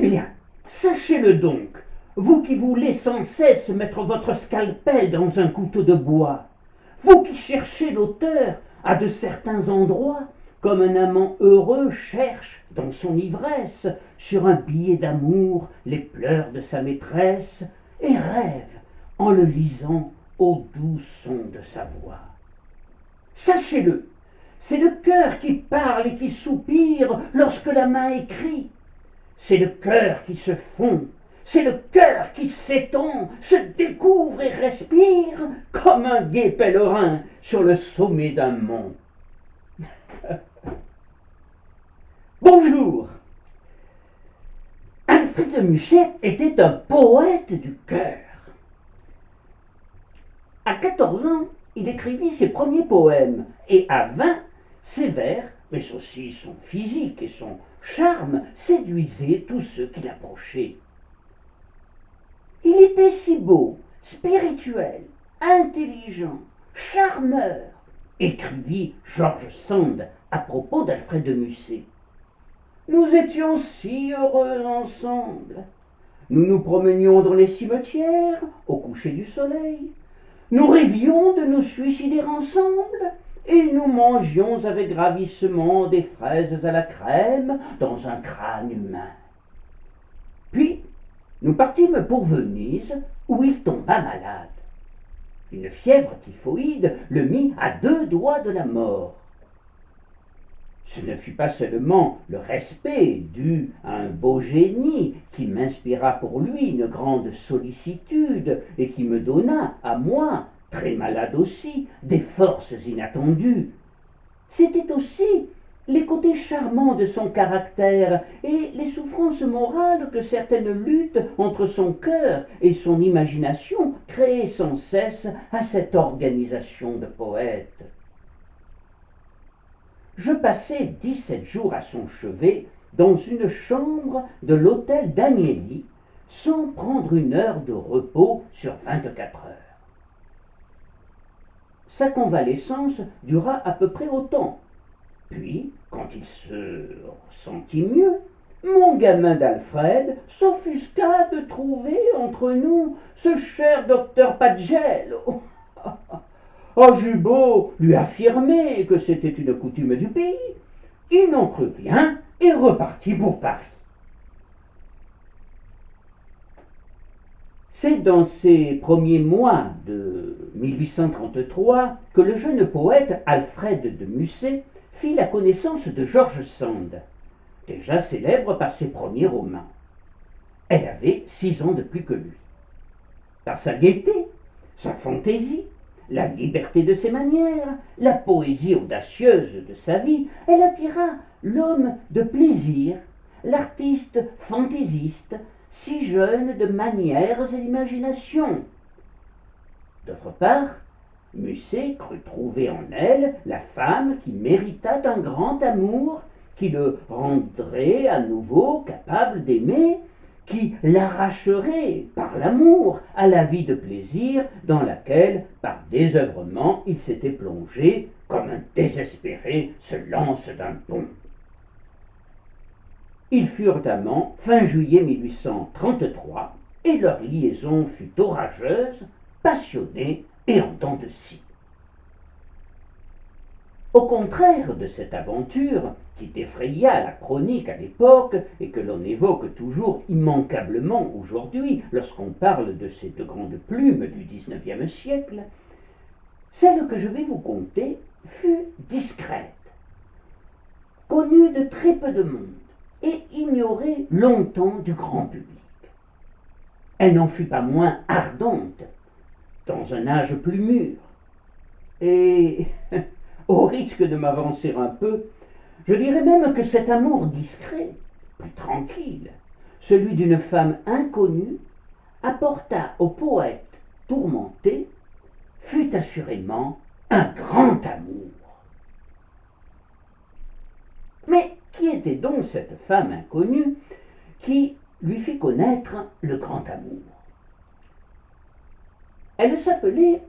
Eh bien, sachez-le donc, vous qui voulez sans cesse mettre votre scalpel dans un couteau de bois, vous qui cherchez l'auteur à de certains endroits, comme un amant heureux cherche, dans son ivresse, sur un billet d'amour les pleurs de sa maîtresse, et rêve, en le lisant, au doux son de sa voix. Sachez-le, c'est le cœur qui parle et qui soupire lorsque la main écrit. C'est le cœur qui se fond, c'est le cœur qui s'étend, se découvre et respire comme un gai pèlerin sur le sommet d'un mont. Bonjour. Alfred de Musset était un poète du cœur. À 14 ans, il écrivit ses premiers poèmes, et à 20, ses vers, mais aussi son physique et son charme, séduisaient tous ceux qui l'approchaient. Il était si beau, spirituel, intelligent, charmeur, écrivit George Sand à propos d'Alfred de Musset. Nous étions si heureux ensemble. Nous nous promenions dans les cimetières au coucher du soleil. Nous rêvions de nous suicider ensemble et nous mangions avec ravissement des fraises à la crème dans un crâne humain. Puis, nous partîmes pour Venise où il tomba malade. Une fièvre typhoïde le mit à 2 doigts de la mort. Ce ne fut pas seulement le respect dû à un beau génie qui m'inspira pour lui une grande sollicitude et qui me donna, à moi, très malade aussi, des forces inattendues. C'était aussi les côtés charmants de son caractère et les souffrances morales que certaines luttes entre son cœur et son imagination créaient sans cesse à cette organisation de poète. Je passai 17 jours à son chevet dans une chambre de l'hôtel d'Agnelli, sans prendre une heure de repos sur 24 heures. Sa convalescence dura à peu près autant. Puis, quand il se sentit mieux, mon gamin d'Alfred s'offusqua de trouver entre nous ce cher docteur Pagello. Oh, j'eus beau lui affirmer que c'était une coutume du pays, il n'en crut rien et repartit pour Paris. C'est dans ces premiers mois de 1833 que le jeune poète Alfred de Musset fit la connaissance de George Sand, déjà célèbre par ses premiers romans. Elle avait 6 ans de plus que lui. Par sa gaieté, sa fantaisie, la liberté de ses manières, la poésie audacieuse de sa vie, elle attira l'homme de plaisir, l'artiste fantaisiste, si jeune de manières et d'imagination. D'autre part, Musset crut trouver en elle la femme qui méritât un grand amour, qui le rendrait à nouveau capable d'aimer, qui l'arracherait par l'amour à la vie de plaisir dans laquelle, par désœuvrement, il s'était plongé, comme un désespéré se lance d'un pont. Ils furent amants fin juillet 1833, et leur liaison fut orageuse, passionnée et en dents de scie. Au contraire de cette aventure, qui défraya la chronique à l'époque et que l'on évoque toujours immanquablement aujourd'hui lorsqu'on parle de ces 2 grandes plumes du XIXe siècle, celle que je vais vous conter fut discrète, connue de très peu de monde et ignorée longtemps du grand public. Elle n'en fut pas moins ardente, dans un âge plus mûr, et, au risque de m'avancer un peu, je dirais même que cet amour discret, plus tranquille, celui d'une femme inconnue, apporta au poète tourmenté, fut assurément un grand amour. Mais qui était donc cette femme inconnue qui lui fit connaître le grand amour? Elle s'appelait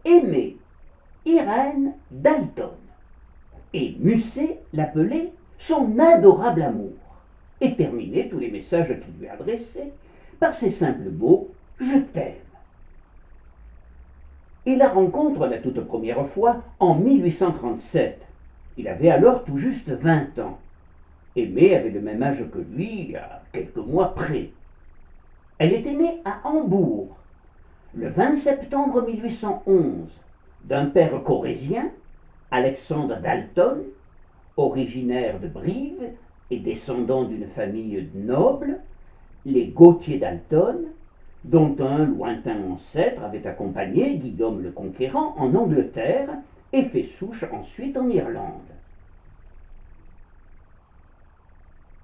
Aimée Irène Dalton, et Musset l'appelait son adorable amour. et terminait tous les messages qu'il lui adressait par ces simples mots « Je t'aime ». Il la rencontre la toute première fois en 1837. Il avait alors tout juste 20 ans. Aimée avait le même âge que lui, à quelques mois près. Elle était née à Hambourg, le 20 septembre 1811, d'un père corrézien, Alexandre Dalton, originaire de Brive et descendant d'une famille noble, les Gauthier Dalton, dont un lointain ancêtre avait accompagné Guillaume le Conquérant en Angleterre et fait souche ensuite en Irlande.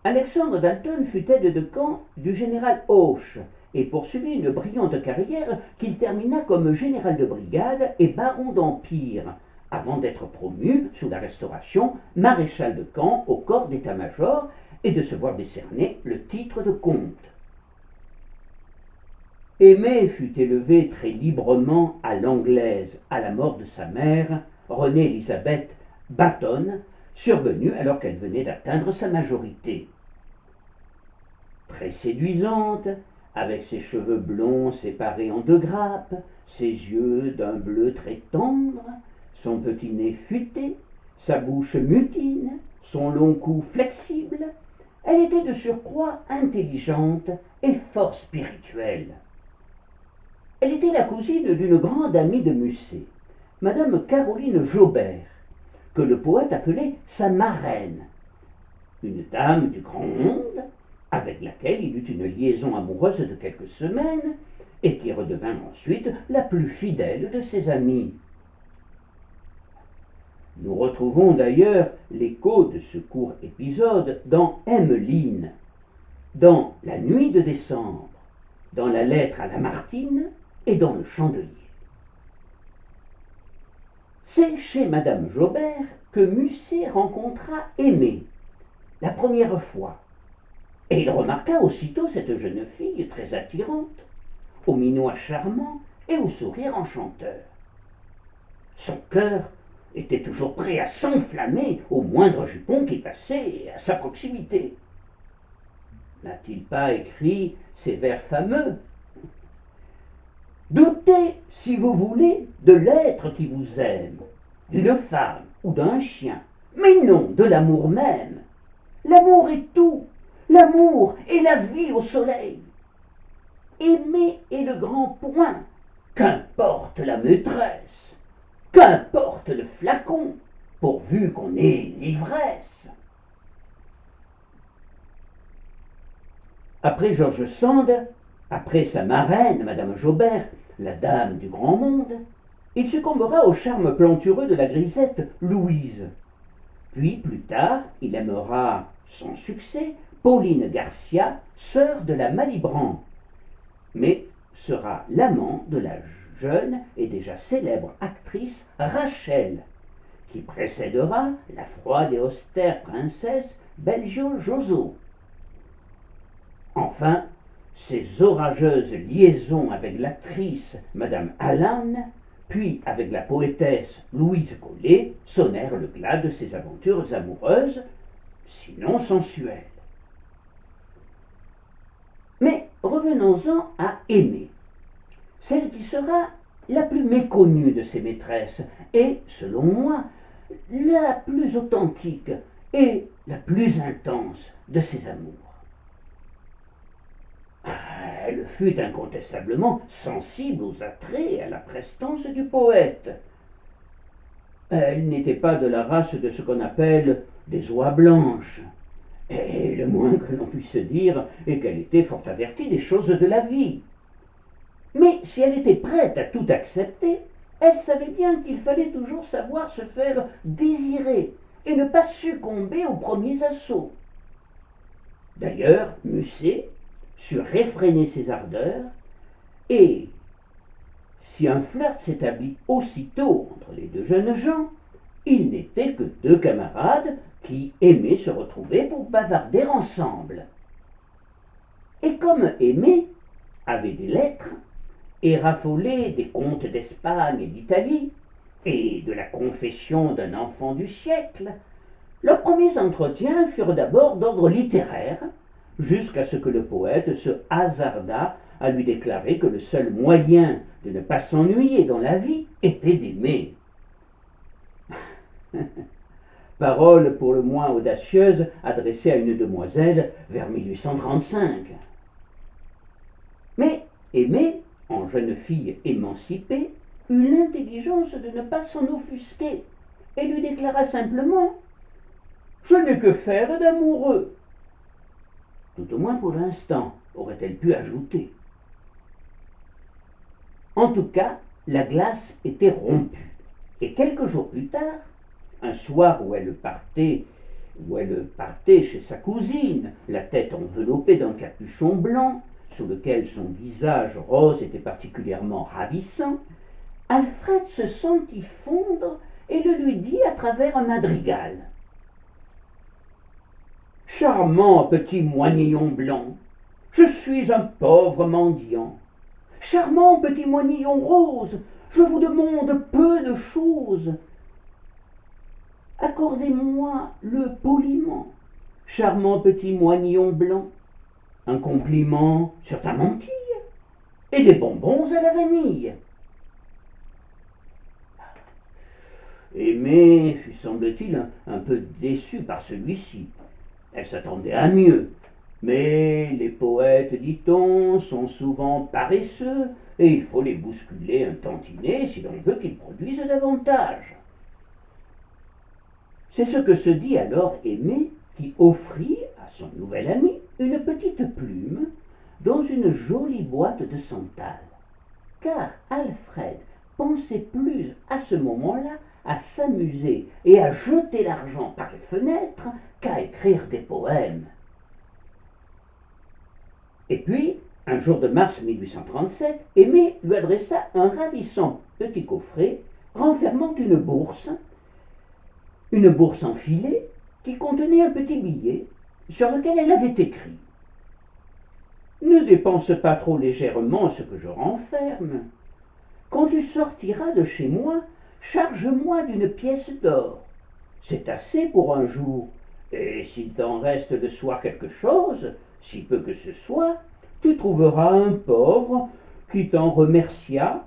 Alexandre Dalton fut aide de camp du général Hoche et poursuivit une brillante carrière qu'il termina comme général de brigade et baron d'Empire, avant d'être promu, sous la Restauration, maréchal de camp au corps d'état-major et de se voir décerner le titre de comte. Aimé fut élevé très librement à l'anglaise à la mort de sa mère, Renée Élisabeth Batton, survenue alors qu'elle venait d'atteindre sa majorité. Très séduisante, avec ses cheveux blonds séparés en 2 grappes, ses yeux d'un bleu très tendre, son petit nez futé, sa bouche mutine, son long cou flexible, elle était de surcroît intelligente et fort spirituelle. Elle était la cousine d'une grande amie de Musset, Madame Caroline Jaubert, que le poète appelait sa marraine, une dame du grand monde, avec laquelle il eut une liaison amoureuse de quelques semaines, et qui redevint ensuite la plus fidèle de ses amies. Nous retrouvons d'ailleurs l'écho de ce court épisode dans Emmeline, dans La nuit de décembre, dans la lettre à Lamartine et dans le Chandelier. C'est chez Madame Jaubert que Musset rencontra Aimée, la première fois, et il remarqua aussitôt cette jeune fille très attirante, au minois charmant et au sourire enchanteur. Son cœur était toujours prêt à s'enflammer au moindre jupon qui passait à sa proximité. N'a-t-il pas écrit ces vers fameux ? Doutez, si vous voulez, de l'être qui vous aime, d'une femme ou d'un chien, mais non de l'amour même. L'amour est tout, l'amour est la vie au soleil. Aimer est le grand point, qu'importe la maîtresse, qu'importe le flacon, pourvu qu'on ait l'ivresse. Après George Sand, après sa marraine, Madame Jaubert, la dame du grand monde, il succombera au charme plantureux de la grisette Louise. Puis, plus tard, il aimera, sans succès, Pauline Garcia, sœur de la Malibran, mais sera l'amant de la jeune et déjà célèbre actrice Rachel, qui précédera la froide et austère princesse Belgio-Joso. Enfin, ses orageuses liaisons avec l'actrice Madame Allan, puis avec la poétesse Louise Collet, sonnèrent le glas de ses aventures amoureuses, sinon sensuelles. Mais revenons-en à Aimée, celle qui sera la plus méconnue de ses maîtresses et, selon moi, la plus authentique et la plus intense de ses amours. Elle fut incontestablement sensible aux attraits et à la prestance du poète. Elle n'était pas de la race de ce qu'on appelle des oies blanches, et le moins que l'on puisse dire est qu'elle était fort avertie des choses de la vie. Mais si elle était prête à tout accepter, elle savait bien qu'il fallait toujours savoir se faire désirer et ne pas succomber aux premiers assauts. D'ailleurs, Musset sut réfréner ses ardeurs, et si un flirt s'établit aussitôt entre les deux jeunes gens, ils n'étaient que 2 camarades qui aimaient se retrouver pour bavarder ensemble. Et comme Aimée avait des lettres et raffolait des contes d'Espagne et d'Italie et de la confession d'un enfant du siècle, leurs premiers entretiens furent d'abord d'ordre littéraire jusqu'à ce que le poète se hasardât à lui déclarer que le seul moyen de ne pas s'ennuyer dans la vie était d'aimer. Parole pour le moins audacieuse adressée à une demoiselle vers 1835. Mais Aimée, en jeune fille émancipée, eut l'intelligence de ne pas s'en offusquer et lui déclara simplement « Je n'ai que faire d'amoureux ». Tout au moins pour l'instant, aurait-elle pu ajouter. En tout cas, la glace était rompue, et quelques jours plus tard, un soir où elle partait chez sa cousine, la tête enveloppée d'un capuchon blanc, sous lequel son visage rose était particulièrement ravissant, Alfred se sentit fondre et le lui dit à travers un madrigal. « Charmant petit moignillon blanc, je suis un pauvre mendiant. Charmant petit moignillon rose, je vous demande peu de choses. Accordez-moi-le poliment, charmant petit moignillon blanc, un compliment sur ta mantille et des bonbons à la vanille. » Aimée fut, semble-t-il, un peu déçue par celui-ci. Elle s'attendait à mieux. Mais les poètes, dit-on, sont souvent paresseux, et il faut les bousculer un tantinet si l'on veut qu'ils produisent davantage. C'est ce que se dit alors Aimée, qui offrit à son nouvel ami une petite plume dans une jolie boîte de santal. Car Alfred pensait plus à ce moment-là à s'amuser et à jeter l'argent par les fenêtres qu'à écrire des poèmes. Et puis, un jour de mars 1837, Aimée lui adressa un ravissant petit coffret renfermant une bourse en filet qui contenait un petit billet sur lequel elle avait écrit « Ne dépense pas trop légèrement ce que je renferme. Quand tu sortiras de chez moi, charge-moi d'une pièce d'or. C'est assez pour un jour, et s'il t'en reste le soir quelque chose, si peu que ce soit, tu trouveras un pauvre qui t'en remercia,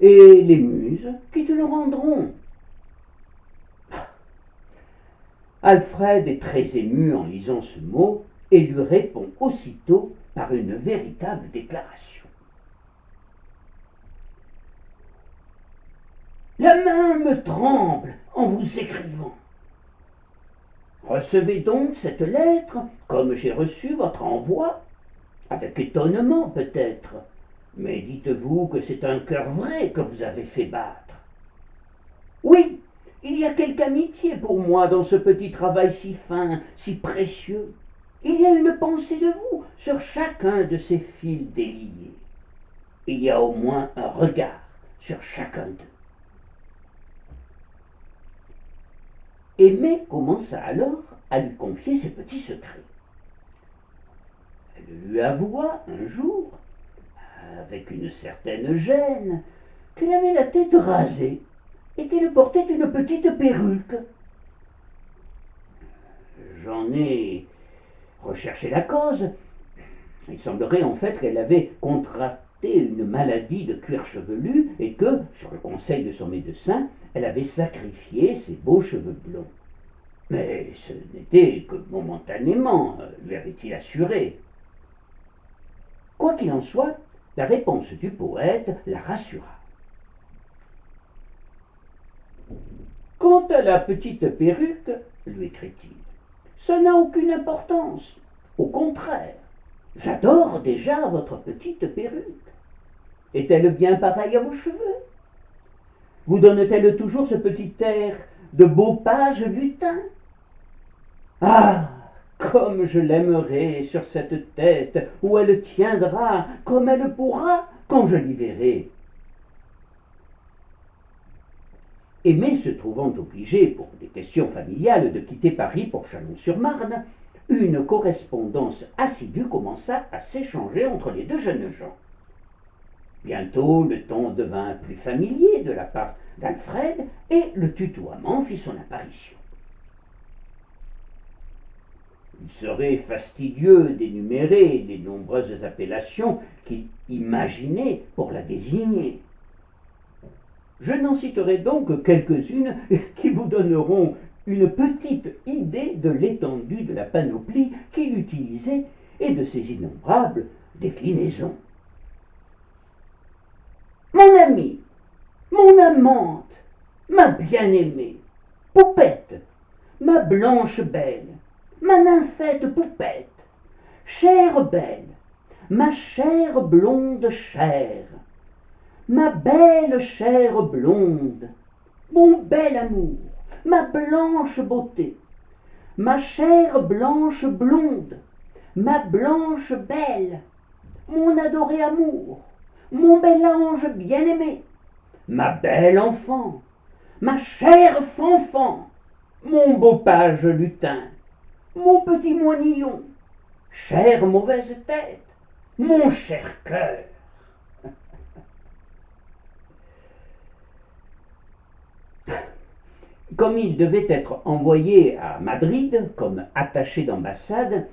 et les muses qui te le rendront. » Alfred est très ému en lisant ce mot et lui répond aussitôt par une véritable déclaration. La main me tremble en vous écrivant. Recevez donc cette lettre, comme j'ai reçu votre envoi, avec étonnement peut-être, mais dites-vous que c'est un cœur vrai que vous avez fait battre. Oui, il y a quelque amitié pour moi dans ce petit travail si fin, si précieux. Il y a une pensée de vous sur chacun de ces fils déliés. Il y a au moins un regard sur chacun d'eux. Aimée commença alors à lui confier ses petits secrets. Elle lui avoua un jour, avec une certaine gêne, qu'elle avait la tête rasée et qu'elle portait une petite perruque. J'en ai recherché la cause. Il semblerait en fait qu'elle avait contracté une maladie de cuir chevelu et que, sur le conseil de son médecin, elle avait sacrifié ses beaux cheveux blonds. Mais ce n'était que momentanément, lui avait-il assuré. Quoi qu'il en soit, la réponse du poète la rassura. Quant à la petite perruque, lui écrit-il, ça n'a aucune importance. Au contraire, j'adore déjà votre petite perruque. Est-elle bien pareille à vos cheveux? Vous donne-t-elle toujours ce petit air de beau page lutin? Ah, comme je l'aimerai sur cette tête où elle tiendra comme elle pourra quand je l'y verrai. Aimée se trouvant obligée, pour des questions familiales, de quitter Paris pour Chalon-sur-Marne, une correspondance assidue commença à s'échanger entre les deux jeunes gens. Bientôt, le ton devint plus familier de la part d'Alfred et le tutoiement fit son apparition. Il serait fastidieux d'énumérer les nombreuses appellations qu'il imaginait pour la désigner. Je n'en citerai donc que quelques-unes qui vous donneront une petite idée de l'étendue de la panoplie qu'il utilisait et de ses innombrables déclinaisons. Mon ami, mon amante, ma bien-aimée, Poupette, ma blanche belle, ma nymphette Poupette, chère belle, ma chère blonde chère, ma belle chère blonde, mon bel amour, ma blanche beauté, ma chère blanche blonde, ma blanche belle, mon adoré amour, mon bel ange bien-aimé, ma belle enfant, ma chère fanfan, mon beau page lutin, mon petit moinillon, chère mauvaise tête, mon cher cœur. Comme il devait être envoyé à Madrid comme attaché d'ambassade,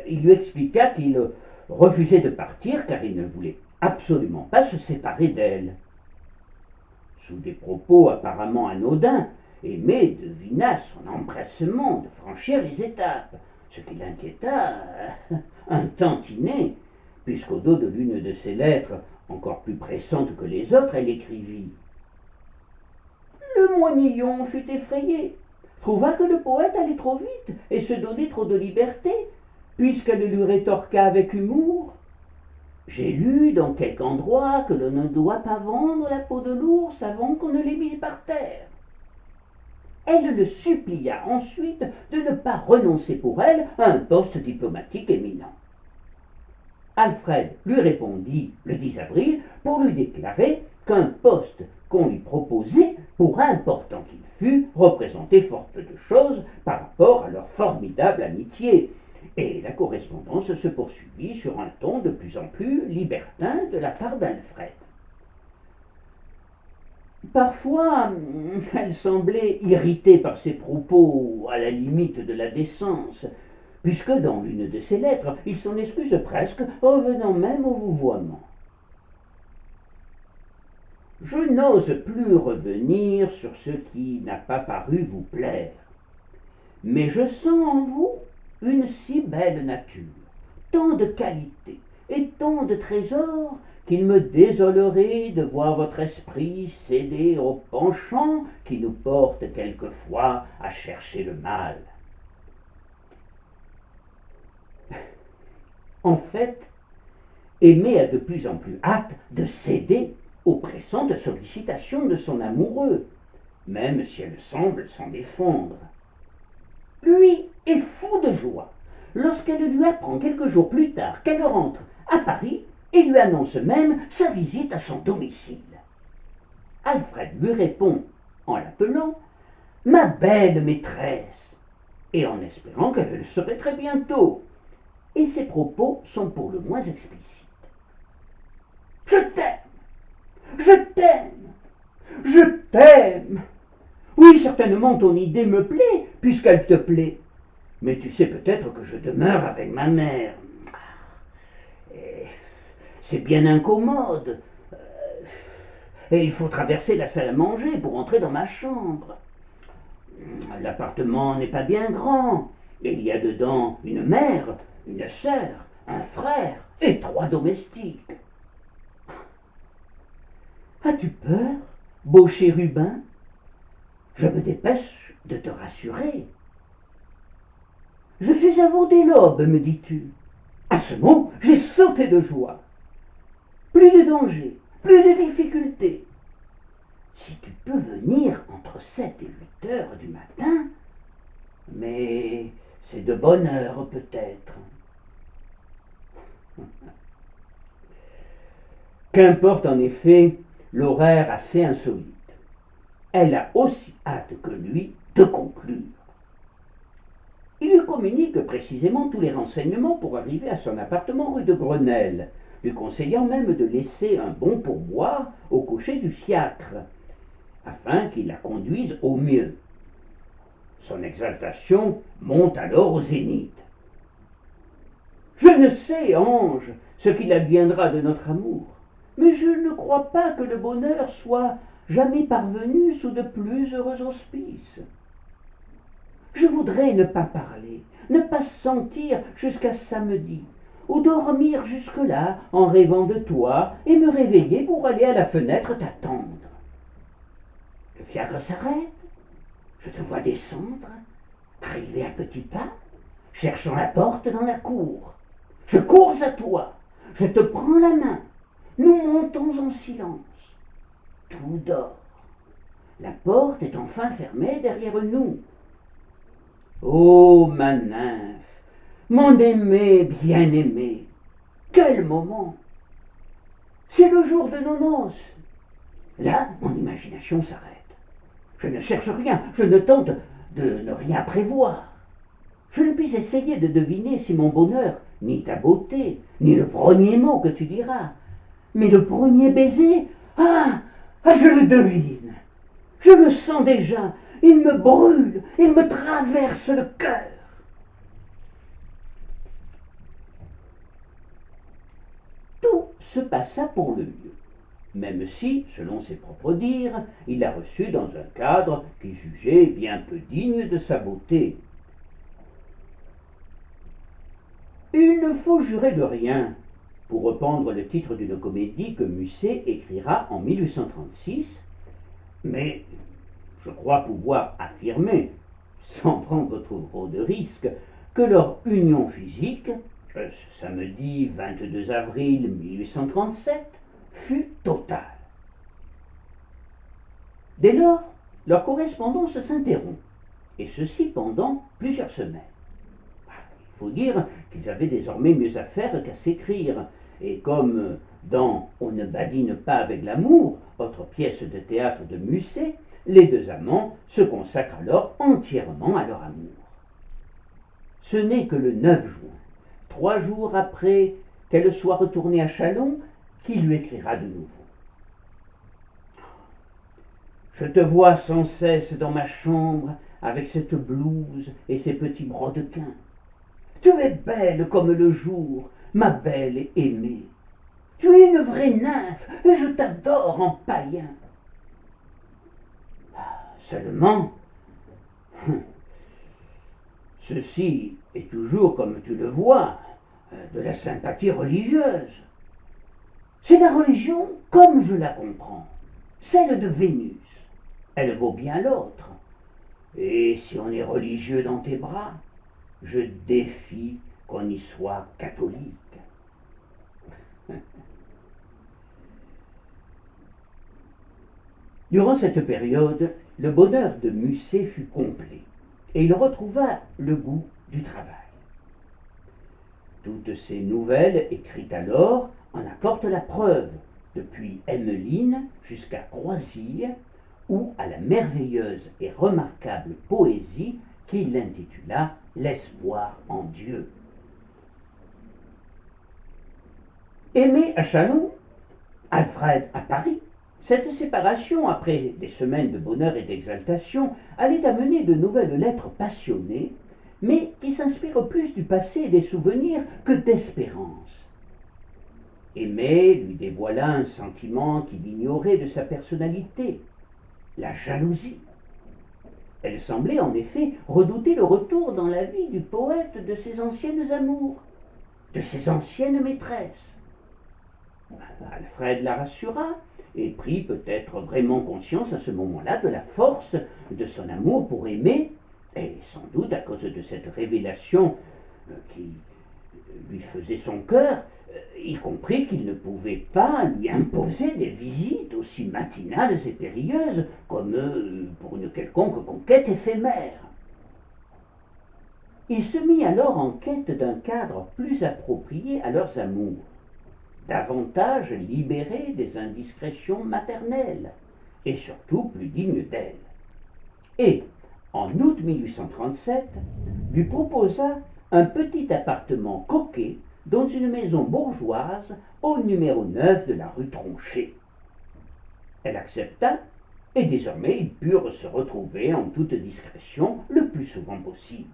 il lui expliqua qu'il refusait de partir car il ne voulait absolument pas se séparer d'elle. Sous des propos apparemment anodins, Aimé devina son empressement de franchir les étapes, ce qui l'inquiéta un tantinet, puisqu'au dos de l'une de ses lettres, encore plus pressante que les autres, elle écrivit: Le moinillon fut effrayé, trouva que le poète allait trop vite et se donnait trop de liberté, puisqu'elle lui rétorqua avec humour: J'ai lu dans quelque endroit que l'on ne doit pas vendre la peau de l'ours avant qu'on ne l'ait mis par terre. Elle le supplia ensuite de ne pas renoncer pour elle à un poste diplomatique éminent. Alfred lui répondit le 10 avril pour lui déclarer qu'un poste qu'on lui proposait, pour important qu'il fût, représentait fort peu de choses par rapport à leur formidable amitié, et la correspondance se poursuivit sur un ton de plus en plus libertin de la part d'Alfred. Parfois, elle semblait irritée par ses propos à la limite de la décence, puisque dans l'une de ses lettres, il s'en excuse presque, revenant même au vouvoiement. Je n'ose plus revenir sur ce qui n'a pas paru vous plaire, mais je sens en vous une si belle nature, tant de qualités et tant de trésors, qu'il me désolerait de voir votre esprit céder au penchant qui nous porte quelquefois à chercher le mal. En fait, Aimé a de plus en plus hâte de céder aux pressantes sollicitations de son amoureux, même si elle semble s'en défendre. Lui est fou de joie lorsqu'elle lui apprend quelques jours plus tard qu'elle rentre à Paris et lui annonce même sa visite à son domicile. Alfred lui répond en l'appelant « Ma belle maîtresse » et en espérant qu'elle le serait très bientôt, et ses propos sont pour le moins explicites. « Je t'aime, je t'aime, je t'aime. Oui, certainement ton idée me plaît, puisqu'elle te plaît. Mais tu sais peut-être que je demeure avec ma mère. Et c'est bien incommode. Et il faut traverser la salle à manger pour entrer dans ma chambre. L'appartement n'est pas bien grand. Il y a dedans une mère, une sœur, un frère et 3 domestiques. As-tu peur, beau chérubin? Je me dépêche de te rassurer. Je suis à vos dès l'aube, me dis-tu. À ce mot, j'ai sauté de joie. Plus de danger, plus de difficultés. Si tu peux venir entre 7 et 8 heures du matin, mais c'est de bonne heure peut-être. Qu'importe en effet l'horaire assez insolite. Elle a aussi hâte que lui de conclure. Il lui communique précisément tous les renseignements pour arriver à son appartement rue de Grenelle, lui conseillant même de laisser un bon pourboire au cocher du fiacre, afin qu'il la conduise au mieux. Son exaltation monte alors au zénith. Je ne sais, ange, ce qu'il adviendra de notre amour, mais je ne crois pas que le bonheur soit jamais parvenu sous de plus heureux auspices. Je voudrais ne pas parler, ne pas sentir jusqu'à samedi, ou dormir jusque-là en rêvant de toi et me réveiller pour aller à la fenêtre t'attendre. Le fiacre s'arrête, je te vois descendre, arriver à petits pas, cherchant la porte dans la cour. Je cours à toi, je te prends la main, nous montons en silence. Tout dort. La porte est enfin fermée derrière nous. Ô ma nymphe, mon aimé bien-aimé, quel moment! C'est le jour de nos noces. Là, mon imagination s'arrête. Je ne cherche rien, je ne tente de ne rien prévoir. Je ne puis essayer de deviner si mon bonheur, ni ta beauté, ni le premier mot que tu diras, mais le premier baiser, je le devine. Je le sens déjà, il me brûle, il me traverse le cœur. Tout se passa pour le mieux, même si, selon ses propres dires, il l'a reçue dans un cadre qu'il jugeait bien peu digne de sa beauté. Il ne faut jurer de rien, pour reprendre le titre d'une comédie que Musset écrira en 1836, mais je crois pouvoir affirmer, sans prendre trop de risques, que leur union physique, ce samedi 22 avril 1837, fut totale. Dès lors, leur correspondance s'interrompt, et ceci pendant plusieurs semaines. Il faut dire qu'ils avaient désormais mieux à faire qu'à s'écrire, et comme dans On ne badine pas avec l'amour, autre pièce de théâtre de Musset, les deux amants se consacrent alors entièrement à leur amour. Ce n'est que le 9 juin, 3 jours après qu'elle soit retournée à Châlons, qu'il lui écrira de nouveau. Je te vois sans cesse dans ma chambre avec cette blouse et ces petits brodequins. Tu es belle comme le jour, ma belle aimée. Tu es une vraie nymphe et je t'adore en païen. Seulement, ceci est toujours, comme tu le vois, de la sympathie religieuse. C'est la religion comme je la comprends, celle de Vénus. Elle vaut bien l'autre. Et si on est religieux dans tes bras, je défie qu'on y soit catholique. Durant cette période, le bonheur de Musset fut complet, et il retrouva le goût du travail. Toutes ces nouvelles, écrites alors, en apportent la preuve, depuis Emmeline jusqu'à Croisille, ou à la merveilleuse et remarquable poésie qu'il intitula L'espoir en Dieu. Aimé à Châlons, Alfred à Paris, cette séparation, après des semaines de bonheur et d'exaltation, allait amener de nouvelles lettres passionnées, mais qui s'inspirent plus du passé et des souvenirs que d'espérance. Aimé lui dévoila un sentiment qu'il ignorait de sa personnalité, la jalousie. Elle semblait en effet redouter le retour dans la vie du poète de ses anciennes amours, de ses anciennes maîtresses. Alfred la rassura et prit peut-être vraiment conscience à ce moment-là de la force de son amour pour Aimée, et sans doute à cause de cette révélation qui lui faisait son cœur, il comprit qu'il ne pouvait pas lui imposer des visites aussi matinales et périlleuses comme pour une quelconque conquête éphémère. Il se mit alors en quête d'un cadre plus approprié à leurs amours, davantage libéré des indiscrétions maternelles, et surtout plus digne d'elle. Et, en août 1837, lui proposa un petit appartement coquet dans une maison bourgeoise au numéro 9 de la rue Tronchet. Elle accepta, et désormais ils purent se retrouver en toute discrétion le plus souvent possible.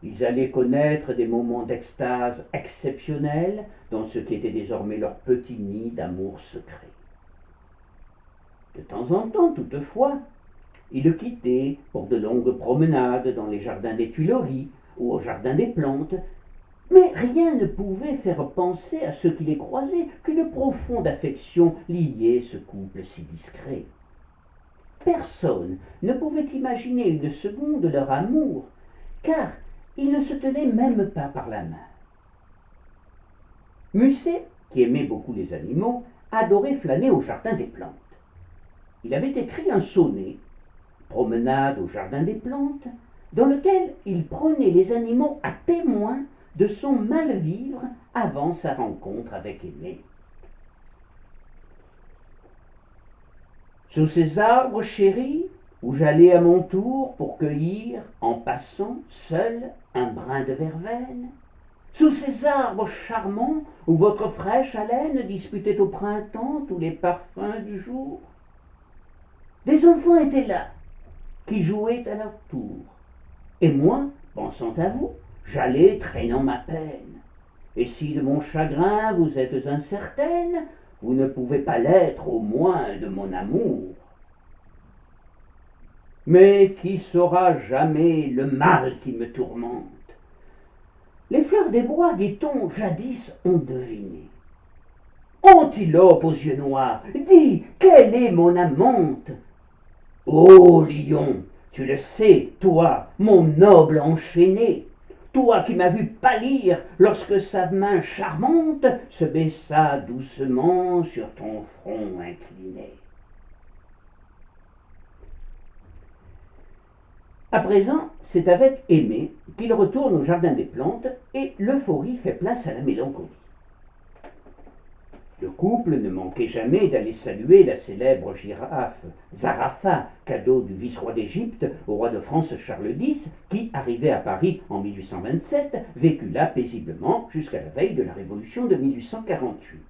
Ils allaient connaître des moments d'extase exceptionnels dans ce qui était désormais leur petit nid d'amour secret. De temps en temps, toutefois, ils le quittaient pour de longues promenades dans les jardins des Tuileries ou au jardin des Plantes, mais rien ne pouvait faire penser à ceux qui les croisaient qu'une profonde affection liait ce couple si discret. Personne ne pouvait imaginer une seconde leur amour, car ils ne se tenaient même pas par la main. Musset, qui aimait beaucoup les animaux, adorait flâner au jardin des Plantes. Il avait écrit un sonnet, Promenade au jardin des Plantes, dans lequel il prenait les animaux à témoin de son mal-vivre avant sa rencontre avec Aimée. Sous ces arbres chéris, où j'allais à mon tour pour cueillir, en passant, seul, un brin de verveine, sous ces arbres charmants, où votre fraîche haleine disputait au printemps tous les parfums du jour, des enfants étaient là, qui jouaient à leur tour, et moi, pensant à vous, j'allais traînant ma peine. Et si de mon chagrin vous êtes incertaine, vous ne pouvez pas l'être au moins de mon amour. Mais qui saura jamais le mal qui me tourmente? Les fleurs des bois, dit-on, jadis ont deviné. Antilope aux yeux noirs, dis, quelle est mon amante? Ô lion, tu le sais, toi, mon noble enchaîné, toi qui m'as vu pâlir lorsque sa main charmante se baissa doucement sur ton front incliné. À présent, c'est avec Aimée qu'il retourne au jardin des Plantes et l'euphorie fait place à la mélancolie. Le couple ne manquait jamais d'aller saluer la célèbre girafe Zarafa, cadeau du vice-roi d'Égypte au roi de France Charles X, qui, arrivé à Paris en 1827, vécut là paisiblement jusqu'à la veille de la Révolution de 1848.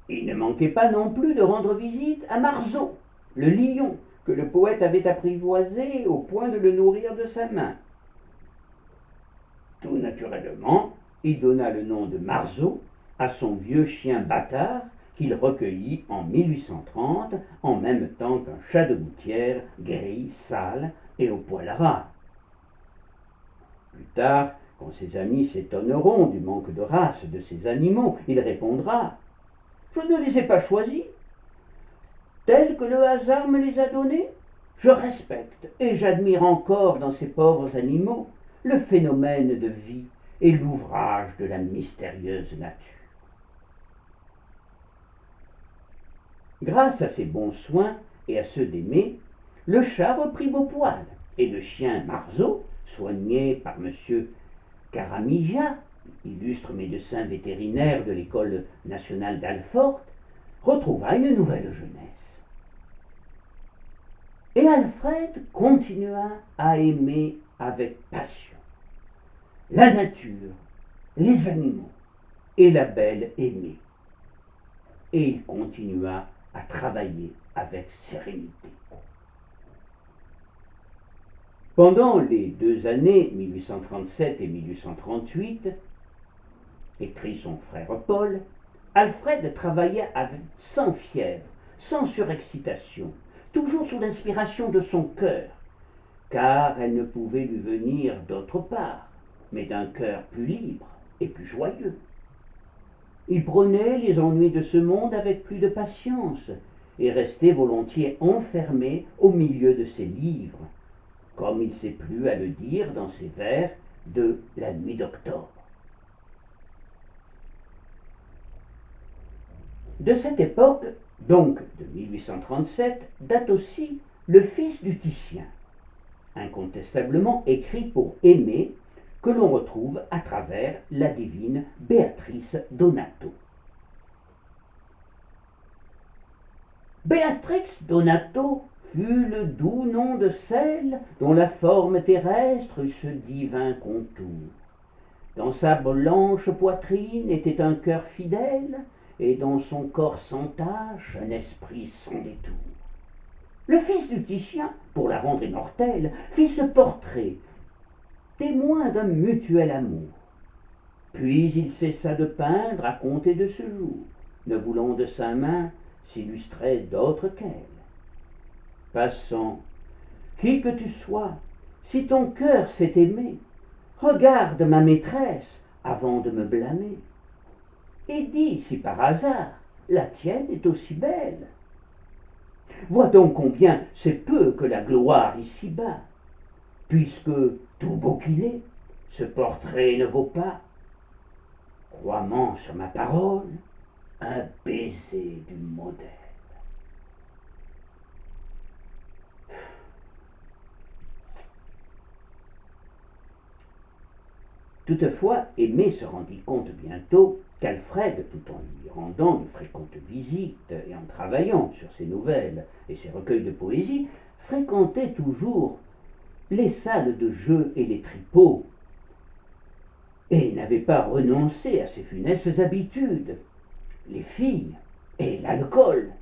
Il ne manquait pas non plus de rendre visite à Marceau, le lion, que le poète avait apprivoisé au point de le nourrir de sa main. Tout naturellement, il donna le nom de Marceau à son vieux chien bâtard qu'il recueillit en 1830 en même temps qu'un chat de gouttière gris, sale et au poil ras. Plus tard, quand ses amis s'étonneront du manque de race de ces animaux, il répondra « Je ne les ai pas choisis. Tels que le hasard me les a donnés, je respecte et j'admire encore dans ces pauvres animaux le phénomène de vie et l'ouvrage de la mystérieuse nature. » Grâce à ses bons soins et à ceux d'Aimée, le chat reprit beau poil, et le chien Marceau, soigné par M. Caramija, illustre médecin vétérinaire de l'École nationale d'Alfort, retrouva une nouvelle jeunesse. Et Alfred continua à aimer avec passion la nature, les animaux et la belle Aimée. Et il continua à travailler avec sérénité. Pendant les 2 années 1837 et 1838, écrit son frère Paul, Alfred travailla sans fièvre, sans surexcitation, toujours sous l'inspiration de son cœur, car elle ne pouvait lui venir d'autre part, mais d'un cœur plus libre et plus joyeux. Il prenait les ennuis de ce monde avec plus de patience et restait volontiers enfermé au milieu de ses livres, comme il s'est plu à le dire dans ses vers de La nuit d'octobre. De cette époque, donc de 1837, date aussi Le Fils du Titien, incontestablement écrit pour Aimée, que l'on retrouve à travers la divine Béatrice Donato. Béatrix Donato fut le doux nom de celle dont la forme terrestre eut ce divin contour. Dans sa blanche poitrine était un cœur fidèle, et dans son corps sans tache un esprit sans détour. Le fils du Titien, pour la rendre immortelle, fit ce portrait témoin d'un mutuel amour. Puis il cessa de peindre à compter de ce jour, ne voulant de sa main s'illustrer d'autre qu'elle. Passant, qui que tu sois, si ton cœur s'est aimé, regarde ma maîtresse avant de me blâmer, et dis si par hasard la tienne est aussi belle. Vois donc combien c'est peu que la gloire ici-bas, puisque, tout beau qu'il est, ce portrait ne vaut pas, crois-m'en sur ma parole, un baiser du modèle. Toutefois, Aimé se rendit compte bientôt qu'Alfred, tout en lui rendant de fréquentes visites et en travaillant sur ses nouvelles et ses recueils de poésie, fréquentait toujours les salles de jeu et les tripots, et n'avait pas renoncé à ses funestes habitudes, les filles et l'alcool,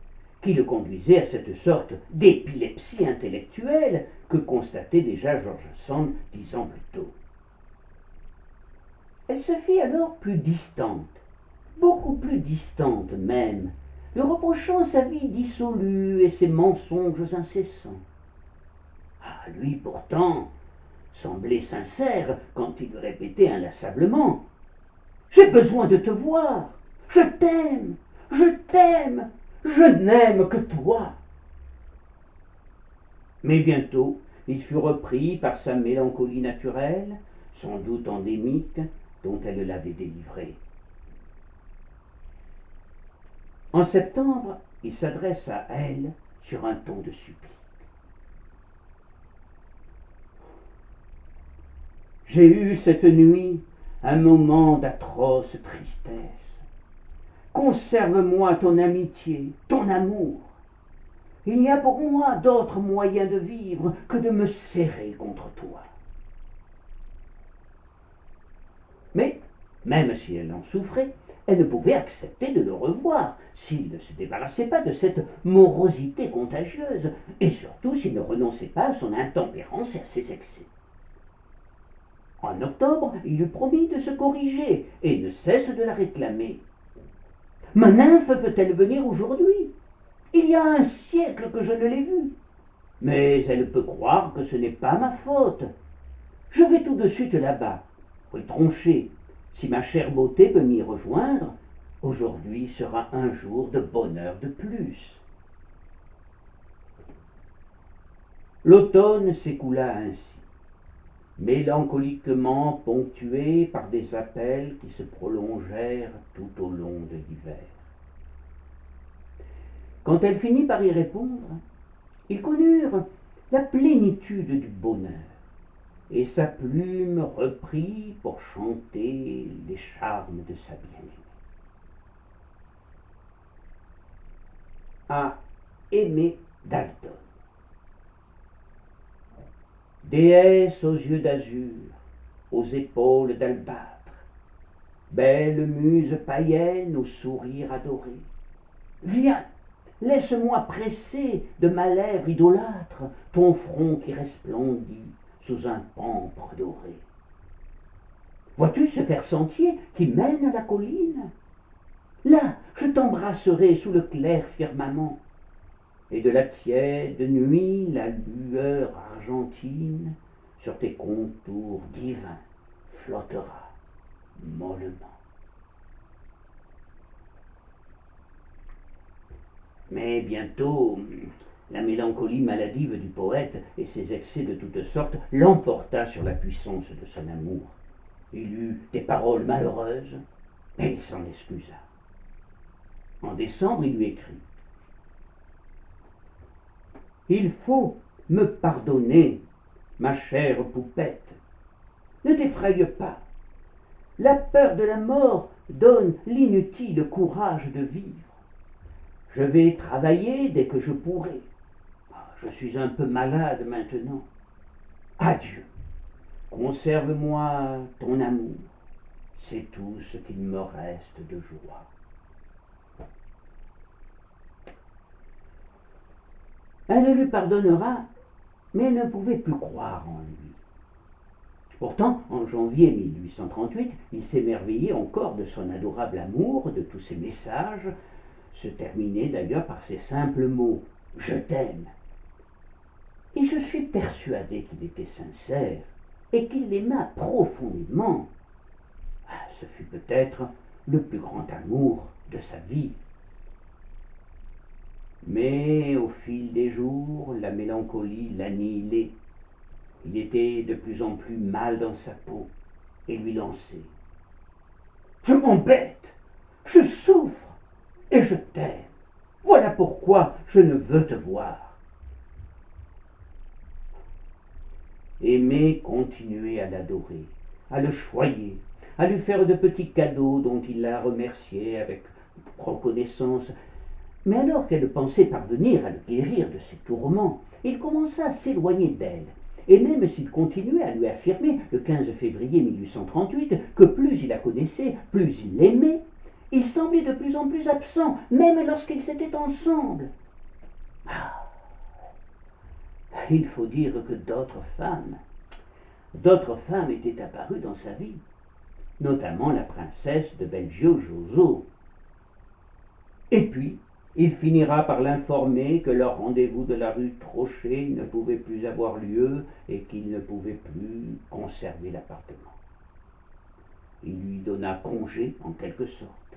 qui le conduisaient à cette sorte d'épilepsie intellectuelle que constatait déjà George Sand 10 ans plus tôt. Elle se fit alors plus distante, beaucoup plus distante même, lui reprochant sa vie dissolue et ses mensonges incessants. Ah, lui pourtant semblait sincère quand il répétait inlassablement « J'ai besoin de te voir, je t'aime, je t'aime, je n'aime que toi !» Mais bientôt, il fut repris par sa mélancolie naturelle, sans doute endémique, dont elle l'avait délivré. En septembre, il s'adresse à elle sur un ton de supplique. J'ai eu cette nuit un moment d'atroce tristesse. Conserve-moi ton amitié, ton amour. Il n'y a pour moi d'autre moyen de vivre que de me serrer contre toi. Mais, même si elle en souffrait, elle ne pouvait accepter de le revoir s'il ne se débarrassait pas de cette morosité contagieuse, et surtout s'il ne renonçait pas à son intempérance et à ses excès. En octobre, il lui promit de se corriger et ne cesse de la réclamer. Ma nymphe peut-elle venir aujourd'hui? Il y a un siècle que je ne l'ai vue. Mais elle peut croire que ce n'est pas ma faute. Je vais tout de suite là-bas, rue Tronchet. Si ma chère beauté peut m'y rejoindre, aujourd'hui sera un jour de bonheur de plus. L'automne s'écoula ainsi, mélancoliquement ponctué par des appels qui se prolongèrent tout au long de l'hiver. Quand elle finit par y répondre, ils connurent la plénitude du bonheur, et sa plume reprit pour chanter les charmes de sa bien-aimée. À Aimé Dalton. Déesse aux yeux d'azur, aux épaules d'albâtre, belle muse païenne au sourire adoré, viens, laisse-moi presser de ma lèvre idolâtre ton front qui resplendit sous un pampre doré. Vois-tu ce fer sentier qui mène à la colline? Là, je t'embrasserai sous le clair firmament, et de la tiède nuit la lueur argentine sur tes contours divins flottera mollement. Mais bientôt, la mélancolie maladive du poète et ses excès de toutes sortes l'emporta sur la puissance de son amour. Il eut des paroles malheureuses, mais il s'en excusa. En décembre, il lui écrit « Il faut me pardonner, ma chère poupette. Ne t'effraie pas. La peur de la mort donne l'inutile courage de vivre. Je vais travailler dès que je pourrai. Je suis un peu malade maintenant. Adieu. Conserve-moi ton amour. C'est tout ce qu'il me reste de joie. » Elle lui pardonnera, mais elle ne pouvait plus croire en lui. Pourtant, en janvier 1838, il s'émerveillait encore de son adorable amour, de tous ses messages, se terminaient d'ailleurs par ces simples mots « Je t'aime ». Et je suis persuadé qu'il était sincère et qu'il l'aima profondément. Ce fut peut-être le plus grand amour de sa vie. Mais au fil des jours, la mélancolie l'annihilait. Il était de plus en plus mal dans sa peau et lui lançait. Je m'embête, je souffre et je t'aime. Voilà pourquoi je ne veux te voir. Aimé continuait à l'adorer, à le choyer, à lui faire de petits cadeaux dont il la remerciait avec reconnaissance. Mais alors qu'elle pensait parvenir à le guérir de ses tourments, il commença à s'éloigner d'elle. Et même s'il continuait à lui affirmer, le 15 février 1838, que plus il la connaissait, plus il l'aimait, il semblait de plus en plus absent, même lorsqu'ils étaient ensemble. Il faut dire que d'autres femmes étaient apparues dans sa vie, notamment la princesse de Belgio-Joso. Et puis, il finira par l'informer que leur rendez-vous de la rue Trochet ne pouvait plus avoir lieu et qu'il ne pouvait plus conserver l'appartement. Il lui donna congé en quelque sorte.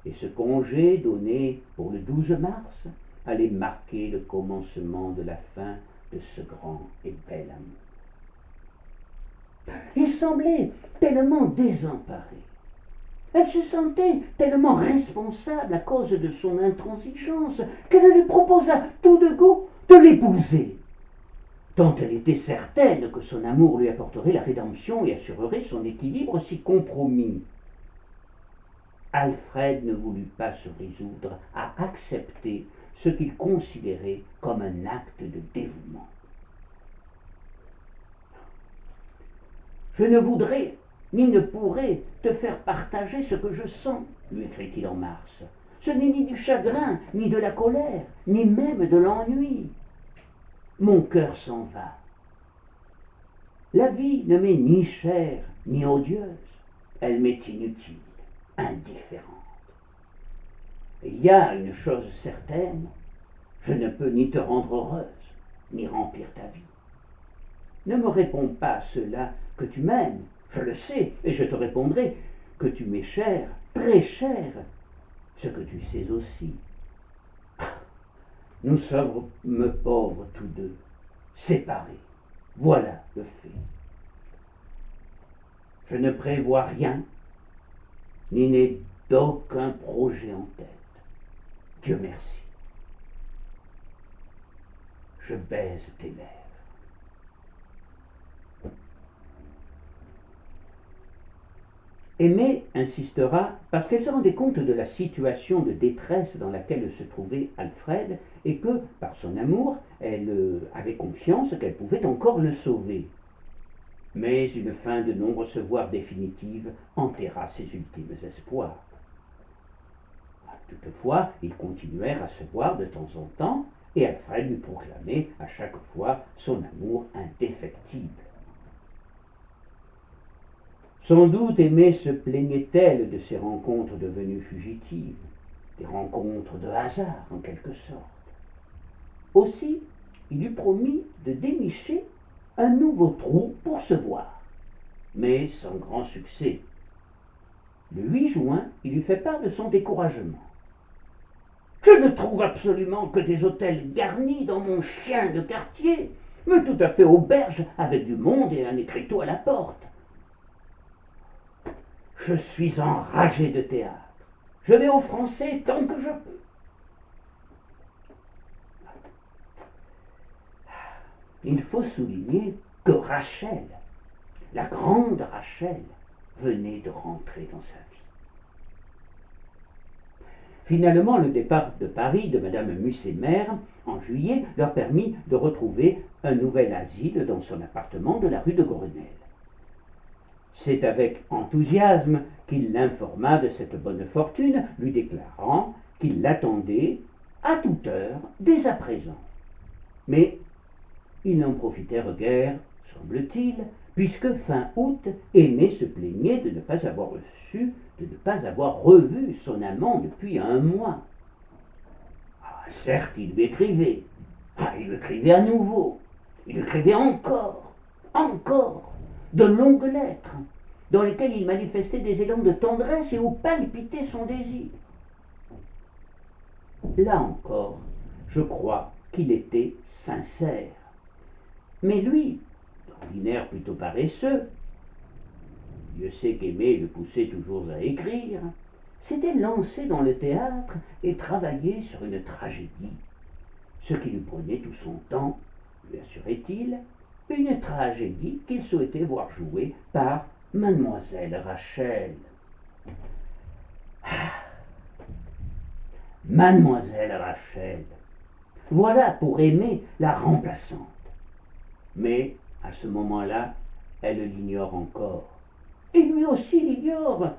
Et ce congé donné pour le 12 mars allait marquer le commencement de la fin de ce grand et bel amour. Il semblait tellement désemparé. Elle se sentait tellement responsable à cause de son intransigeance qu'elle lui proposa tout de go de l'épouser, tant elle était certaine que son amour lui apporterait la rédemption et assurerait son équilibre si compromis. Alfred ne voulut pas se résoudre à accepter ce qu'il considérait comme un acte de dévouement. « Je ne voudrais ni ne pourrais te faire partager ce que je sens, lui écrit-il en mars. Ce n'est ni du chagrin, ni de la colère, ni même de l'ennui. Mon cœur s'en va. La vie ne m'est ni chère, ni odieuse. Elle m'est inutile, indifférente. Il y a une chose certaine, je ne peux ni te rendre heureuse, ni remplir ta vie. Ne me réponds pas à cela que tu m'aimes, je le sais, et je te répondrai que tu m'es cher, très cher, ce que tu sais aussi. Nous sommes pauvres tous deux, séparés. Voilà le fait. Je ne prévois rien, ni n'ai d'aucun projet en tête. Dieu merci. Je baise tes lèvres. Aimée insistera parce qu'elle se rendait compte de la situation de détresse dans laquelle se trouvait Alfred et que, par son amour, elle avait confiance qu'elle pouvait encore le sauver. Mais une fin de non-recevoir définitive enterra ses ultimes espoirs. Toutefois, ils continuèrent à se voir de temps en temps et Alfred lui proclamait à chaque fois son amour indéfectible. Sans doute Aimée se plaignait-elle de ces rencontres devenues fugitives, des rencontres de hasard en quelque sorte. Aussi, il lui promit de dénicher un nouveau trou pour se voir, mais sans grand succès. Le 8 juin, il lui fait part de son découragement. « Je ne trouve absolument que des hôtels garnis dans mon chien de quartier, mais tout à fait auberge avec du monde et un écriteau à la porte. Je suis enragé de théâtre. Je vais au Français tant que je peux. » Il faut souligner que Rachel, la grande Rachel, venait de rentrer dans sa vie. Finalement, le départ de Paris de Madame Musset-Mère en juillet leur permit de retrouver un nouvel asile dans son appartement de la rue de Grenelle. C'est avec enthousiasme qu'il l'informa de cette bonne fortune, lui déclarant qu'il l'attendait à toute heure, dès à présent. Mais ils n'en profitèrent guère, semble-t-il, puisque fin août, Aimé se plaignait de ne pas avoir reçu, de ne pas avoir revu son amant depuis un mois. Ah, certes, il lui écrivait. Ah, il lui écrivait à nouveau. Il lui écrivait encore, de longues lettres, dans lesquelles il manifestait des élans de tendresse et où palpitait son désir. Là encore, je crois qu'il était sincère. Mais lui, d'ordinaire plutôt paresseux, Dieu sait qu'Aimé le poussait toujours à écrire, s'était lancé dans le théâtre et travaillait sur une tragédie, ce qui lui prenait tout son temps, lui assurait-il, une tragédie qu'il souhaitait voir jouée par Mademoiselle Rachel. Ah, Mademoiselle Rachel, voilà pour Aimé la remplaçante. Mais à ce moment-là, elle l'ignore encore. Et lui aussi l'ignore,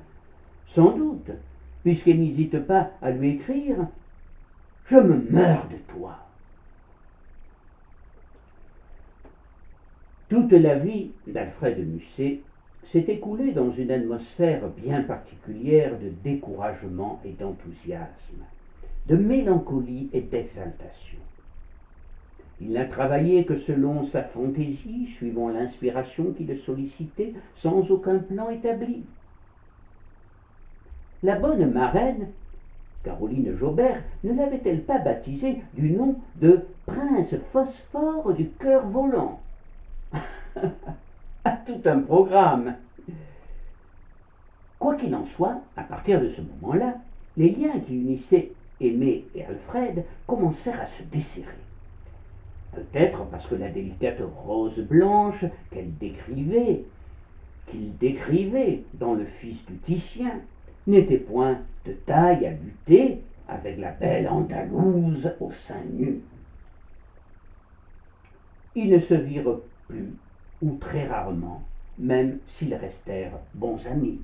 sans doute, puisqu'elle n'hésite pas à lui écrire « Je me meurs de toi ». Toute la vie d'Alfred de Musset s'est écoulée dans une atmosphère bien particulière de découragement et d'enthousiasme, de mélancolie et d'exaltation. Il n'a travaillé que selon sa fantaisie, suivant l'inspiration qui le sollicitait, sans aucun plan établi. La bonne marraine, Caroline Jaubert, ne l'avait-elle pas baptisé du nom de Prince Phosphore du cœur volant? À tout un programme. Quoi qu'il en soit, à partir de ce moment-là, les liens qui unissaient Aimé et Alfred commencèrent à se desserrer. Peut-être parce que la délicate rose blanche qu'il décrivait dans le fils du Titien, n'était point de taille à lutter avec la belle Andalouse au sein nu. Ils ne se virent plus, ou très rarement, même s'ils restèrent bons amis.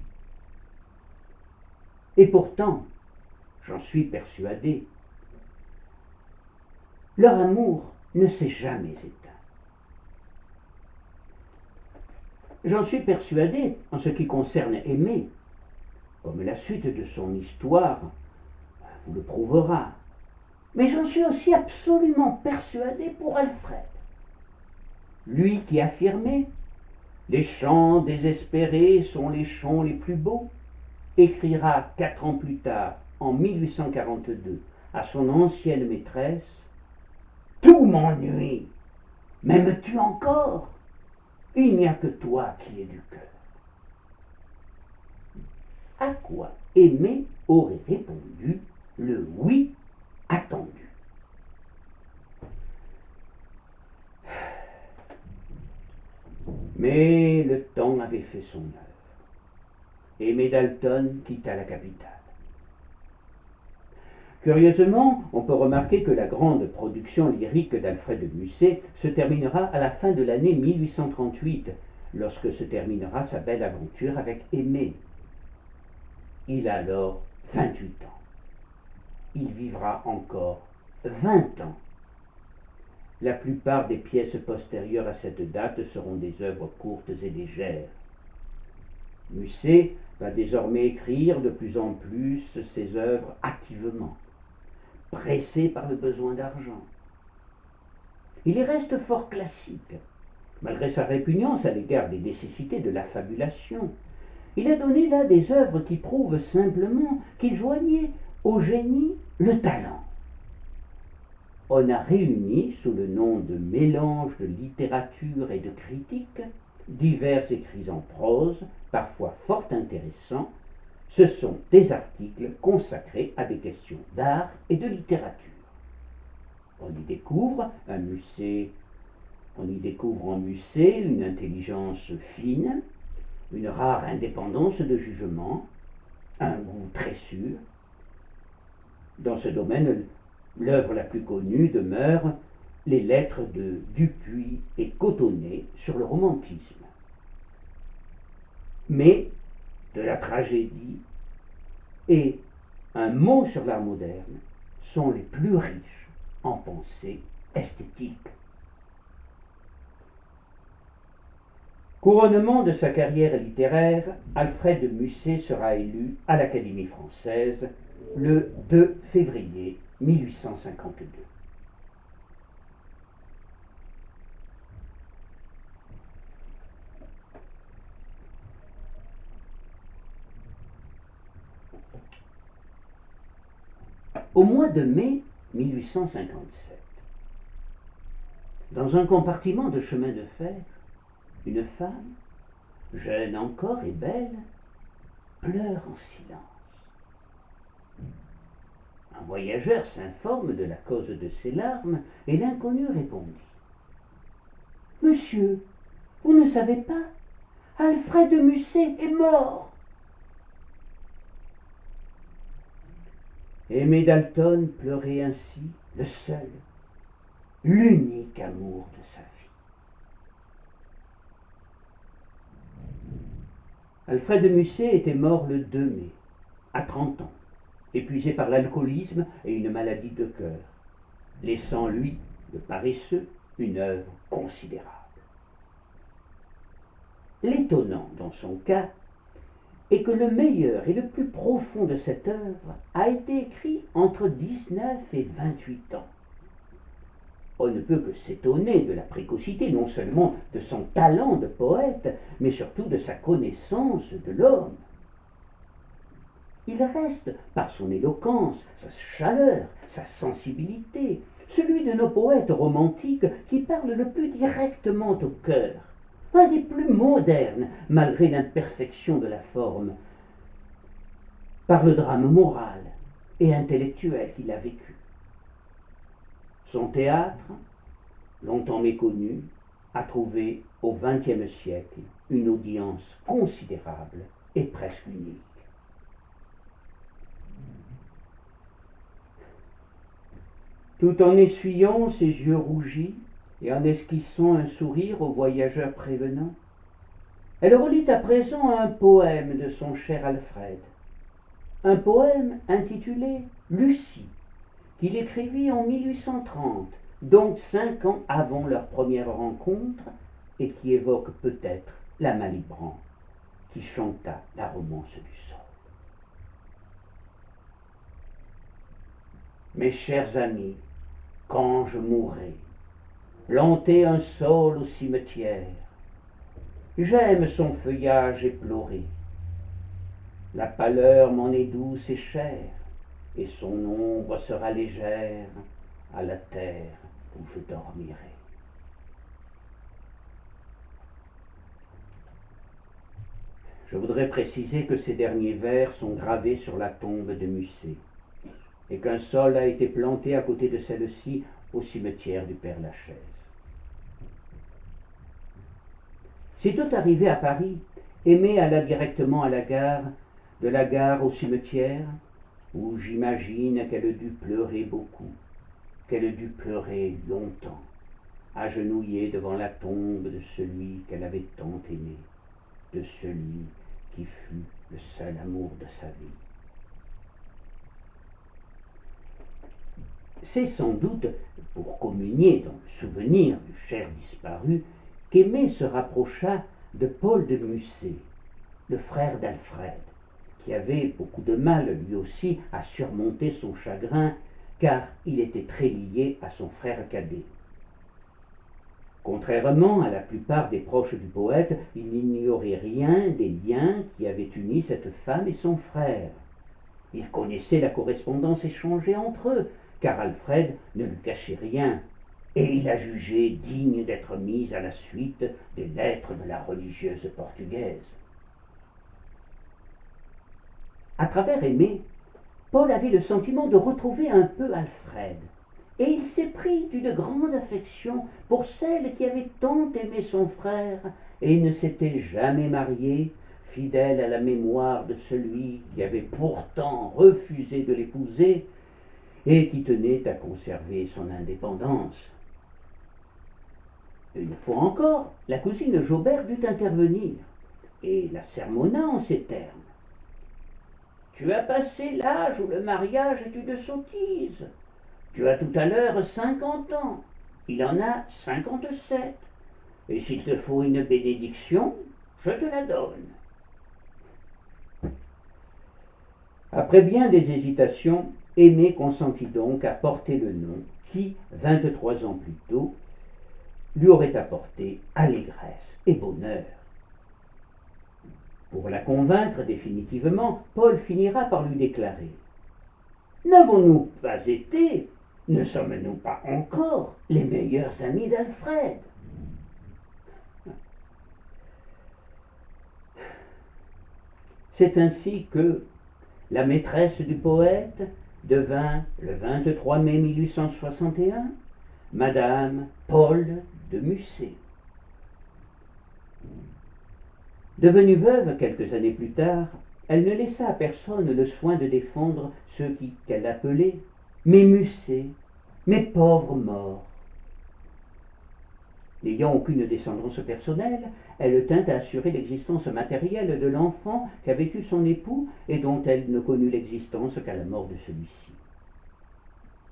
Et pourtant, j'en suis persuadé, leur amour ne s'est jamais éteint. J'en suis persuadé en ce qui concerne Aimé, comme la suite de son histoire vous le prouvera. Mais j'en suis aussi absolument persuadé pour Alfred. Lui qui affirmait « Les chants désespérés sont les chants les plus beaux », écrira 4 ans plus tard, en 1842, à son ancienne maîtresse « Tout m'ennuie, m'aimes-tu encore? Il n'y a que toi qui es du cœur. » À quoi Aimé aurait répondu le oui attendu. Mais le temps avait fait son œuvre. Aimé Dalton quitta la capitale. Curieusement, on peut remarquer que la grande production lyrique d'Alfred de Musset se terminera à la fin de l'année 1838, lorsque se terminera sa belle aventure avec Aimé. Il a alors 28 ans. Il vivra encore 20 ans. La plupart des pièces postérieures à cette date seront des œuvres courtes et légères. Musset va désormais écrire de plus en plus ses œuvres hâtivement, pressé par le besoin d'argent. Il y reste fort classique, malgré sa répugnance à l'égard des nécessités de l'affabulation. Il a donné là des œuvres qui prouvent simplement qu'il joignait au génie le talent. On a réuni sous le nom de mélange de littérature et de critique divers écrits en prose, parfois fort intéressants. Ce sont des articles consacrés à des questions d'art et de littérature. On y découvre en Musset une intelligence fine, une rare indépendance de jugement, un goût très sûr. Dans ce domaine, l'œuvre la plus connue demeure les lettres de Dupuy et Cotonnet sur le romantisme. Mais de la tragédie et un mot sur l'art moderne sont les plus riches en pensée esthétique. Couronnement de sa carrière littéraire, Alfred de Musset sera élu à l'Académie française le 2 février 1852. Au mois de mai 1857, dans un compartiment de chemin de fer, une femme, jeune encore et belle, pleure en silence. Un voyageur s'informe de la cause de ses larmes et l'inconnu répondit: Monsieur, vous ne savez pas, Alfred de Musset est mort. Aimé Dalton pleurait ainsi le seul, l'unique amour de sa vie. Alfred de Musset était mort le 2 mai, à 30 ans, épuisé par l'alcoolisme et une maladie de cœur, laissant lui, le paresseux, une œuvre considérable. L'étonnant dans son cas est que le meilleur et le plus profond de cette œuvre a été écrit entre 19 et 28 ans. On ne peut que s'étonner de la précocité non seulement de son talent de poète, mais surtout de sa connaissance de l'homme. Il reste, par son éloquence, sa chaleur, sa sensibilité, celui de nos poètes romantiques qui parlent le plus directement au cœur, un des plus modernes, malgré l'imperfection de la forme, par le drame moral et intellectuel qu'il a vécu. Son théâtre, longtemps méconnu, a trouvé au XXe siècle une audience considérable et presque unique. Tout en essuyant ses yeux rougis et en esquissant un sourire au voyageur prévenant, elle relit à présent un poème de son cher Alfred, un poème intitulé Lucie, qu'il écrivit en 1830, donc 5 ans avant leur première rencontre, et qui évoque peut-être la Malibran qui chanta la romance du sol. Mes chers amis, quand je mourrai, plantez un saule au cimetière. J'aime son feuillage éploré. La pâleur m'en est douce et chère, et son ombre sera légère à la terre où je dormirai. Je voudrais préciser que ces derniers vers sont gravés sur la tombe de Musset, et qu'un saule a été planté à côté de celle-ci au cimetière du Père-Lachaise. Sitôt arrivé à Paris, Aimé alla directement à la gare, de la gare au cimetière, où j'imagine qu'elle dut pleurer beaucoup, qu'elle dut pleurer longtemps, agenouillée devant la tombe de celui qu'elle avait tant aimé, de celui qui fut le seul amour de sa vie. C'est sans doute pour communier dans le souvenir du cher disparu qu'Aimé se rapprocha de Paul de Musset, le frère d'Alfred, qui avait beaucoup de mal lui aussi à surmonter son chagrin, car il était très lié à son frère cadet. Contrairement à la plupart des proches du poète, il n'ignorait rien des liens qui avaient uni cette femme et son frère. Il connaissait la correspondance échangée entre eux, car Alfred ne lui cachait rien, et il la jugeait digne d'être mise à la suite des lettres de la religieuse portugaise. À travers Aimé, Paul avait le sentiment de retrouver un peu Alfred, et il s'est pris d'une grande affection pour celle qui avait tant aimé son frère et ne s'était jamais mariée, fidèle à la mémoire de celui qui avait pourtant refusé de l'épouser et qui tenait à conserver son indépendance. Une fois encore, la cousine Jaubert dut intervenir, et la sermonna en ces termes. « Tu as passé l'âge où le mariage est une sottise. Tu as tout à l'heure 50 ans, il en a 57, Et s'il te faut une bénédiction, je te la donne. Après bien des hésitations, Aimé consentit donc à porter le nom qui, 23 ans plus tôt, lui aurait apporté allégresse et bonheur. Pour la convaincre définitivement, Paul finira par lui déclarer « N'avons-nous pas été, ne sommes-nous pas encore les meilleurs amis d'Alfred ?» C'est ainsi que la maîtresse du poète devint, le 23 mai 1861, Madame Paul de Musset. Devenue veuve quelques années plus tard, elle ne laissa à personne le soin de défendre ceux qu'elle appelait « mes Musset, mes pauvres morts ». N'ayant aucune descendance personnelle, elle tint à assurer l'existence matérielle de l'enfant qu'avait eu son époux et dont elle ne connut l'existence qu'à la mort de celui-ci.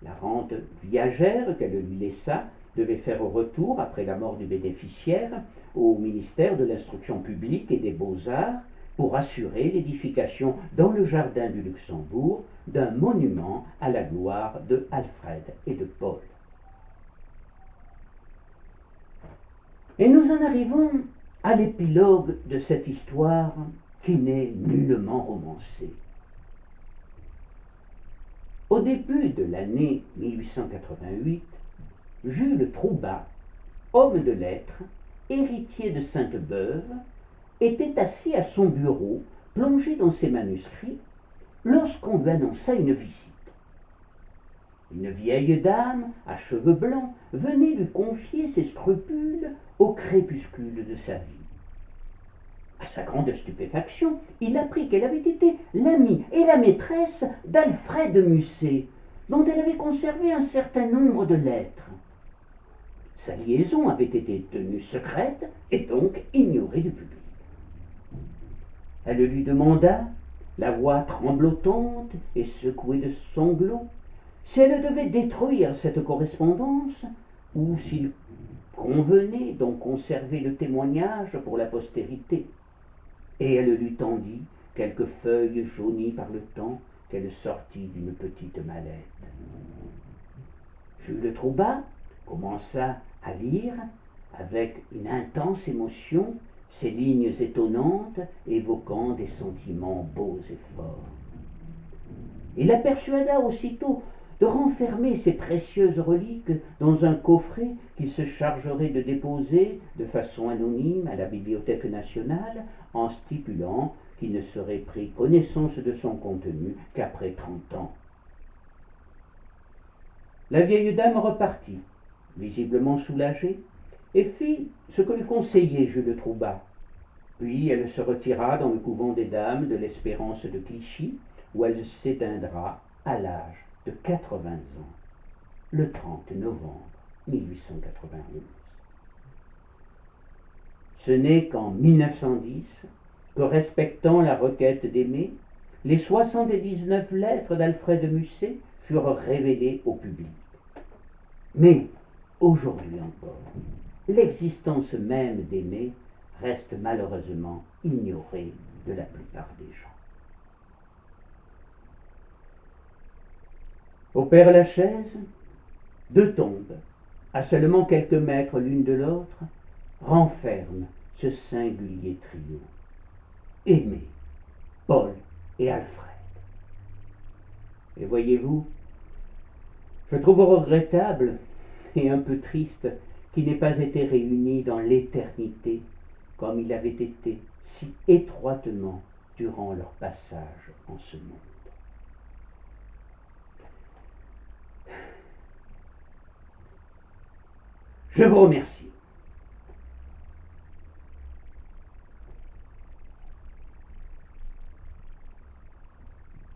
La rente viagère qu'elle lui laissa devait faire retour, après la mort du bénéficiaire, au ministère de l'Instruction publique et des Beaux-Arts pour assurer l'édification dans le jardin du Luxembourg d'un monument à la gloire de Alfred et de Paul. Et nous en arrivons à l'épilogue de cette histoire qui n'est nullement romancée. Au début de l'année 1888, Jules Troubat, homme de lettres, héritier de Sainte-Beuve, était assis à son bureau, plongé dans ses manuscrits, lorsqu'on lui annonça une visite. Une vieille dame, à cheveux blancs, venait lui confier ses scrupules au crépuscule de sa vie. À sa grande stupéfaction, il apprit qu'elle avait été l'amie et la maîtresse d'Alfred Musset, dont elle avait conservé un certain nombre de lettres. Sa liaison avait été tenue secrète et donc ignorée du public. Elle lui demanda, la voix tremblotante et secouée de sanglots, si elle devait détruire cette correspondance ou s'il convenait d'en conserver le témoignage pour la postérité. Et elle lui tendit quelques feuilles jaunies par le temps qu'elle sortit d'une petite mallette. Jules Troubat commença à lire avec une intense émotion ces lignes étonnantes évoquant des sentiments beaux et forts. Il la persuada aussitôt de renfermer ces précieuses reliques dans un coffret qu'il se chargerait de déposer de façon anonyme à la Bibliothèque nationale en stipulant qu'il ne serait pris connaissance de son contenu qu'après 30 ans. La vieille dame repartit, visiblement soulagée, et fit ce que lui conseillait Jules Troubat. Puis elle se retira dans le couvent des dames de l'Espérance de Clichy, où elle s'éteindra à l'âge de 80 ans, le 30 novembre 1891. Ce n'est qu'en 1910 que, respectant la requête d'Aimé, les 79 lettres d'Alfred Musset furent révélées au public. Mais, aujourd'hui encore, l'existence même d'Aimé reste malheureusement ignorée de la plupart des gens. Au Père-Lachaise, 2 tombes, à seulement quelques mètres l'une de l'autre, renferment ce singulier trio. Aimé, Paul et Alfred. Et voyez-vous, je trouve regrettable et un peu triste qu'ils n'aient pas été réunis dans l'éternité comme il avait été si étroitement durant leur passage en ce monde. Je vous remercie.